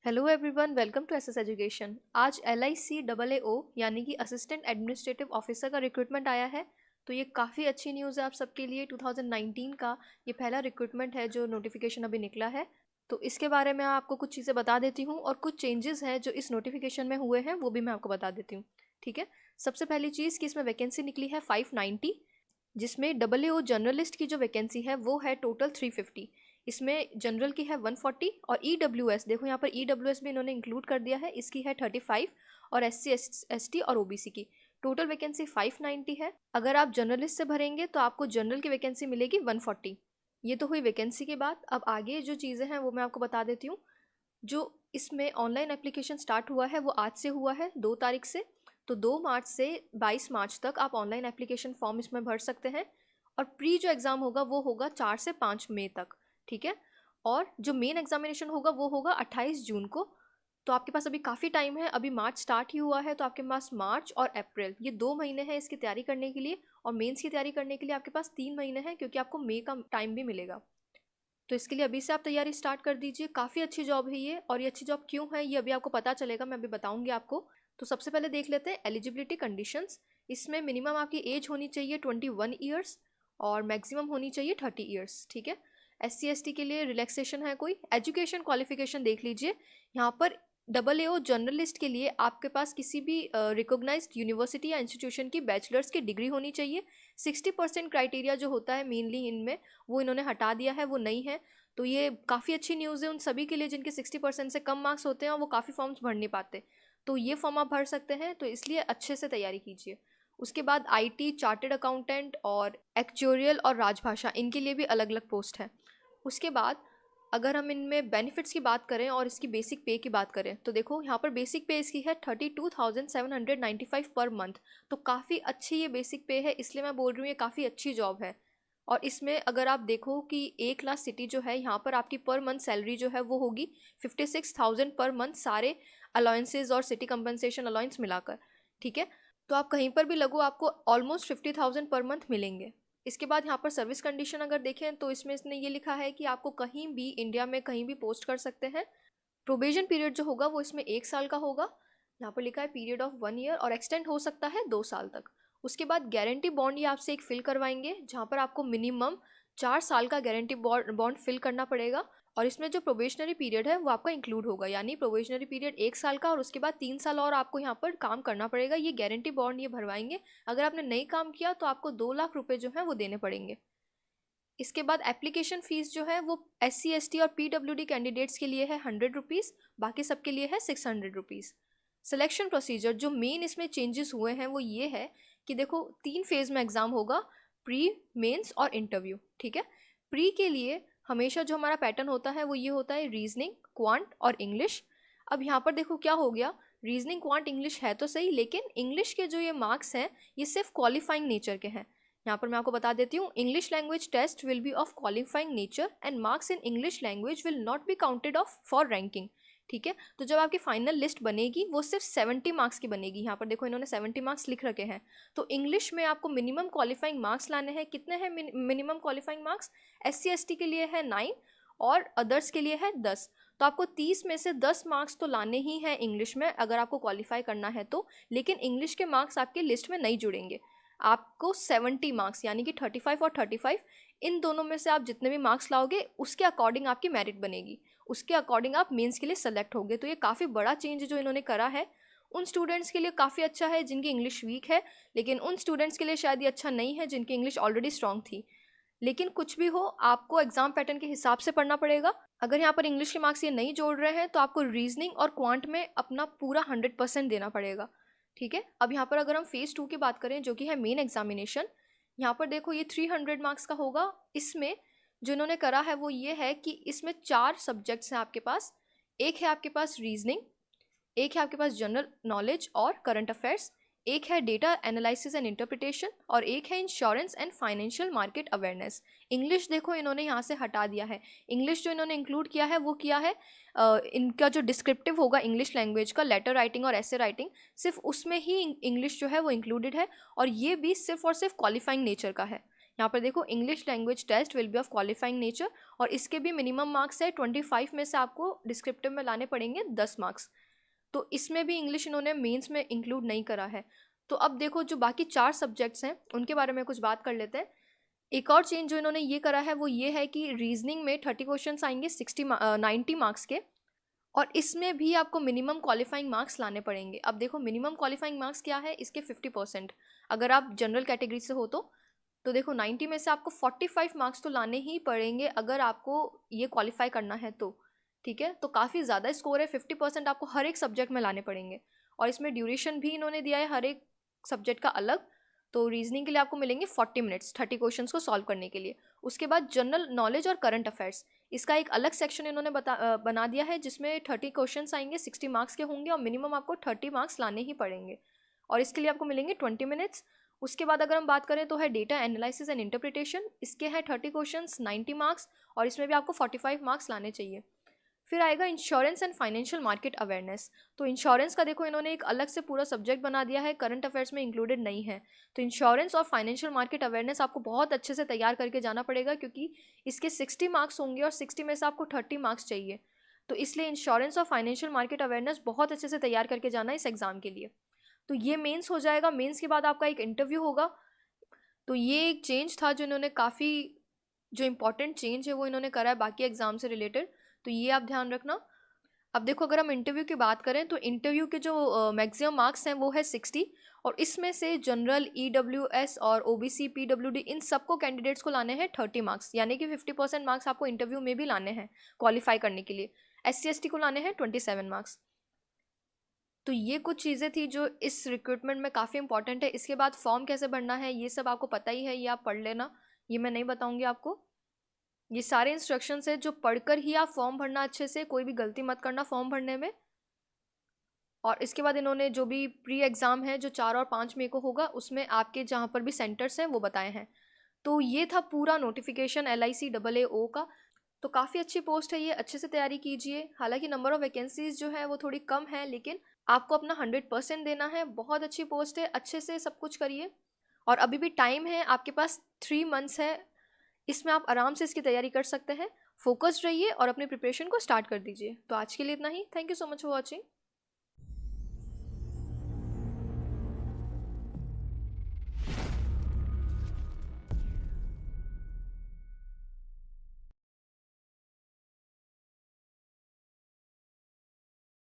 Hello everyone, welcome to SS education. आज LICAAO यानी कि असिस्टेंट एडमिनिस्ट्रेटिव ऑफिसर का रिक्रूटमेंट आया है। तो ये काफ़ी अच्छी न्यूज़ है आप सबके लिए। 2019 का ये पहला रिक्रूटमेंट है जो नोटिफिकेशन अभी निकला है। तो इसके बारे में आपको कुछ चीज़ें बता देती हूँ और कुछ चेंजेस हैं जो इस नोटिफिकेशन में हुए हैं वो भी मैं आपको बता देती हूँ। ठीक है। सबसे पहली चीज़ कि इसमें वैकेंसी निकली है 590, जिसमें AAO जर्नलिस्ट की जो वैकेंसी है वो है टोटल 350। इसमें जनरल की है 140 और EWS, देखो यहाँ पर EWS भी इन्होंने इंक्लूड कर दिया है, इसकी है 35 और SC ST और OBC की टोटल वैकेंसी 590 है। अगर आप जर्नलिस्ट से भरेंगे तो आपको जनरल की वैकेंसी मिलेगी 140। ये तो हुई वैकेंसी की बात। अब आगे जो चीज़ें हैं वो मैं आपको बता देती हूँ। जो इसमें ऑनलाइन एप्लीकेशन स्टार्ट हुआ है वो आज से हुआ है, 2 तारीख से। तो 2 मार्च से 22 मार्च तक आप ऑनलाइन एप्लीकेशन फॉर्म इसमें भर सकते हैं। और प्री जो एग्ज़ाम होगा वो होगा 4 से 5 मई तक। ठीक है। और जो मेन एग्जामिनेशन होगा वो होगा 28 जून को। तो आपके पास अभी काफ़ी टाइम है, अभी मार्च स्टार्ट ही हुआ है, तो आपके पास मार्च और अप्रैल ये 2 महीने हैं इसकी तैयारी करने के लिए। और मेंस की तैयारी करने के लिए आपके पास 3 महीने हैं, क्योंकि आपको मई का टाइम भी मिलेगा। तो इसके लिए अभी से आप तैयारी स्टार्ट कर दीजिए। काफ़ी अच्छी जॉब है ये, और ये अच्छी जॉब क्यों है ये अभी आपको पता चलेगा, मैं अभी बताऊंगी आपको। तो सबसे पहले देख लेते हैं एलिजिबिलिटी कंडीशंस। इसमें मिनिमम आपकी एज होनी चाहिए 21 ईयर्स और मैक्सिमम होनी चाहिए 30 ईयर्स। ठीक है। SC ST के लिए रिलैक्सेशन है कोई। एजुकेशन क्वालिफिकेशन देख लीजिए। यहाँ पर AAO जर्नलिस्ट के लिए आपके पास किसी भी रिकॉग्नाइज्ड यूनिवर्सिटी या इंस्टीट्यूशन की बैचलर्स की डिग्री होनी चाहिए। 60% क्राइटेरिया जो होता है मेनली इनमें, वो इन्होंने हटा दिया है, वो नहीं है। तो ये काफ़ी अच्छी न्यूज़ है उन सभी के लिए जिनके 60% से कम मार्क्स होते हैं और वो काफ़ी फॉर्म्स भर नहीं पाते। तो ये फॉर्म आप भर सकते हैं, तो इसलिए अच्छे से तैयारी कीजिए। उसके बाद IT, चार्टेड अकाउंटेंट और एक्चुरियल और राजभाषा, इनके लिए भी अलग अलग पोस्ट है। उसके बाद अगर हम इनमें बेनिफिट्स की बात करें और इसकी बेसिक पे की बात करें, तो देखो यहाँ पर बेसिक पे इसकी है 32,795 पर मंथ। तो काफ़ी अच्छी ये बेसिक पे है, इसलिए मैं बोल रही हूँ ये काफ़ी अच्छी जॉब है। और इसमें अगर आप देखो कि ए क्लास सिटी जो है, यहाँ पर आपकी पर मंथ सैलरी जो है वो होगी 56,000 पर मंथ, सारे अलाउंसेज और सिटी कंपनसेशन अलाउंस मिलाकर। ठीक है। तो आप कहीं पर भी लगो आपको ऑलमोस्ट 50,000 पर मंथ मिलेंगे। इसके बाद यहाँ पर सर्विस कंडीशन अगर देखें तो इसमें इसने ये लिखा है कि आपको कहीं भी इंडिया में कहीं भी पोस्ट कर सकते हैं। प्रोबेशन पीरियड जो होगा वो इसमें 1 साल का होगा। यहाँ पर लिखा है पीरियड ऑफ 1 ईयर, और एक्सटेंड हो सकता है 2 साल तक। उसके बाद गारंटी बॉन्ड ये आपसे एक फिल करवाएंगे, जहाँ पर आपको मिनिमम 4 साल का गारंटी बॉन्ड फिल करना पड़ेगा। और इसमें जो प्रोबेशनरी पीरियड है वो आपका इंक्लूड होगा, यानी प्रोबेशनरी पीरियड 1 साल का और उसके बाद 3 साल और आपको यहाँ पर काम करना पड़ेगा। ये गारंटी बॉन्ड ये भरवाएंगे। अगर आपने नहीं काम किया तो आपको 2 लाख रुपए जो है वो देने पड़ेंगे। इसके बाद एप्लीकेशन फ़ीस जो है वो SC ST और PWD कैंडिडेट्स के लिए है 100 रुपीज़, बाकी सबके लिए है 600 रुपीज़। सिलेक्शन प्रोसीजर जो मेन इसमें चेंजेस हुए हैं वो ये है कि देखो 3 फेज़ में एग्ज़ाम होगा, प्री, मेंस और इंटरव्यू। ठीक है। प्री के लिए हमेशा जो हमारा पैटर्न होता है वो ये होता है रीजनिंग, क्वांट और इंग्लिश। अब यहाँ पर देखो क्या हो गया, रीजनिंग क्वांट इंग्लिश है तो सही, लेकिन इंग्लिश के जो ये मार्क्स हैं ये सिर्फ क्वालिफाइंग नेचर के हैं। यहाँ पर मैं आपको बता देती हूँ, English language test will be of qualifying nature and marks in English language will not be counted of for ranking. ठीक है। तो जब आपकी फाइनल लिस्ट बनेगी वो सिर्फ 70 मार्क्स की बनेगी। यहाँ पर देखो इन्होंने 70 मार्क्स लिख रखे हैं। तो इंग्लिश में आपको मिनिमम क्वालिफाइंग मार्क्स लाने हैं। कितने हैं minimum qualifying marks? SC ST के लिए है 9 और अदर्स के लिए है 10। तो आपको 30 में से 10 मार्क्स तो लाने ही हैं इंग्लिश में अगर आपको क्वालिफाई करना है तो। लेकिन इंग्लिश के मार्क्स आपके लिस्ट में नहीं जुड़ेंगे। आपको 70 मार्क्स यानी कि 35 और 35, इन दोनों में से आप जितने भी मार्क्स लाओगे उसके अकॉर्डिंग आपकी मेरिट बनेगी, उसके अकॉर्डिंग आप मेंस के लिए सेलेक्ट होगे। तो ये काफ़ी बड़ा चेंज जो इन्होंने करा है, उन स्टूडेंट्स के लिए काफ़ी अच्छा है जिनकी इंग्लिश वीक है, लेकिन उन स्टूडेंट्स के लिए शायद ये अच्छा नहीं है जिनकी इंग्लिश ऑलरेडी स्ट्रांग थी। लेकिन कुछ भी हो, आपको एग्जाम पैटर्न के हिसाब से पढ़ना पड़ेगा। अगर यहाँ पर इंग्लिश के मार्क्स ये नहीं जोड़ रहे हैं तो आपको रीजनिंग और क्वांट में अपना पूरा 100% देना पड़ेगा। ठीक है। अब यहाँ पर अगर हम फेज़ 2 की बात करें जो कि है मेन एग्जामिनेशन, यहाँ पर देखो ये 300 मार्क्स का होगा। इसमें जो इन्होंने करा है वो ये है कि इसमें 4 सब्जेक्ट्स हैं आपके पास। एक है आपके पास रीजनिंग, एक है आपके पास जनरल नॉलेज और करंट अफेयर्स, एक है डेटा एनालिसिस एंड इंटरप्रिटेशन, और एक है insurance and financial market awareness. English देखो इन्होंने यहाँ से हटा दिया है। इंग्लिश जो इन्होंने इंक्लूड किया है वो किया है इनका जो डिस्क्रिप्टिव होगा इंग्लिश लैंग्वेज का, लेटर राइटिंग और ऐसे राइटिंग, सिर्फ उसमें ही इंग्लिश जो है वो इंक्लूडेड है, और ये भी सिर्फ और सिर्फ क्वालिफाइंग नेचर का है। यहाँ पर देखो English language test will be of qualifying nature, और इसके भी मिनिमम मार्क्स है 25 में से आपको डिस्क्रिप्टिव में लाने पड़ेंगे 10 मार्क्स। तो इसमें भी इंग्लिश इन्होंने मेंस में इंक्लूड नहीं करा है। तो अब देखो जो बाकी 4 सब्जेक्ट्स हैं उनके बारे में कुछ बात कर लेते हैं। एक और चेंज जो इन्होंने ये करा है वो ये है कि रीजनिंग में 30 क्वेश्चन आएंगे 90 मार्क्स के, और इसमें भी आपको मिनिमम क्वालिफाइंग मार्क्स लाने पड़ेंगे। अब देखो मिनिमम क्वालिफाइंग मार्क्स क्या है, इसके 50%। अगर आप जनरल कैटेगरी से हो तो देखो 90 में से आपको 45 मार्क्स तो लाने ही पड़ेंगे अगर आपको ये क्वालिफाई करना है तो, ठीक है। तो काफ़ी ज़्यादा स्कोर है, 50% आपको हर एक सब्जेक्ट में लाने पड़ेंगे। और इसमें ड्यूरेशन भी इन्होंने दिया है हर एक सब्जेक्ट का अलग। तो रीजनिंग के लिए आपको मिलेंगे 40 मिनट्स 30 क्वेश्चंस को सॉल्व करने के लिए। उसके बाद जनरल नॉलेज और करंट अफेयर्स, इसका एक अलग सेक्शन इन्होंने बना दिया है जिसमें 30 क्वेश्चंस आएंगे, 60 मार्क्स के होंगे और मिनिमम आपको 30 मार्क्स लाने ही पड़ेंगे, और इसके लिए आपको मिलेंगे 20 मिनट्स। उसके बाद अगर हम बात करें तो है डेटा एनालिसिस एंड इंटरप्रिटेशन, इसके हैं 30 क्वेश्चंस 90 मार्क्स, और इसमें भी आपको 45 मार्क्स लाने चाहिए। फिर आएगा insurance and financial market awareness. तो इंश्योरेंस का देखो इन्होंने एक अलग से पूरा सब्जेक्ट बना दिया है, करंट अफेयर्स में इंक्लूडेड नहीं है। तो इंश्योरेंस और फाइनेंशियल मार्केट अवेयरनेस आपको बहुत अच्छे से तैयार करके जाना पड़ेगा, क्योंकि इसके 60 मार्क्स होंगे और 60 में से आपको 30 मार्क्स चाहिए। तो इसलिए इंश्योरेंस और फाइनेंशियल मार्केट अवेयरनेस बहुत अच्छे से तैयार करके जाना है इस एग्ज़ाम के लिए। तो ये मेंस हो जाएगा। मेंस के बाद आपका एक इंटरव्यू होगा। तो ये एक चेंज था जो इन्होंने काफ़ी, जो इम्पोर्टेंट चेंज है वो इन्होंने करा है बाकी एग्जाम से रिलेटेड, तो ये आप ध्यान रखना। अब देखो अगर हम इंटरव्यू की बात करें तो इंटरव्यू के जो मैक्सिमम मार्क्स हैं वो है 60, और इसमें से जनरल EWS और OBC PWD इन सबको कैंडिडेट्स को लाने हैं 30 मार्क्स, यानी कि 50% मार्क्स आपको इंटरव्यू में भी लाने हैं क्वालिफाई करने के लिए। SC ST को लाने हैं 27 मार्क्स। तो ये कुछ चीज़ें थी जो इस रिक्रूटमेंट में काफ़ी इंपॉर्टेंट है। इसके बाद फॉर्म कैसे भरना है ये सब आपको पता ही है, ये आप पढ़ लेना, ये मैं नहीं बताऊंगी आपको। ये सारे इंस्ट्रक्शंस है जो पढ़कर ही आप फॉर्म भरना अच्छे से, कोई भी गलती मत करना फॉर्म भरने में। और इसके बाद इन्होंने जो भी प्री एग्ज़ाम है जो 4 और 5 मई को होगा उसमें आपके जहाँ पर भी सेंटर्स हैं वो बताए हैं। तो ये था पूरा नोटिफिकेशन LIC-AAO का। तो काफ़ी अच्छी पोस्ट है ये, अच्छे से तैयारी कीजिए। हालांकि नंबर ऑफ़ वैकेंसीज जो है वो थोड़ी कम है, लेकिन आपको अपना 100% देना है। बहुत अच्छी पोस्ट है, अच्छे से सब कुछ करिए। और अभी भी टाइम है आपके पास, 3 मंथ्स है, इसमें आप आराम से इसकी तैयारी कर सकते हैं। फोकस्ड रहिए और अपनी प्रिपरेशन को स्टार्ट कर दीजिए। तो आज के लिए इतना ही। Thank you so much for watching.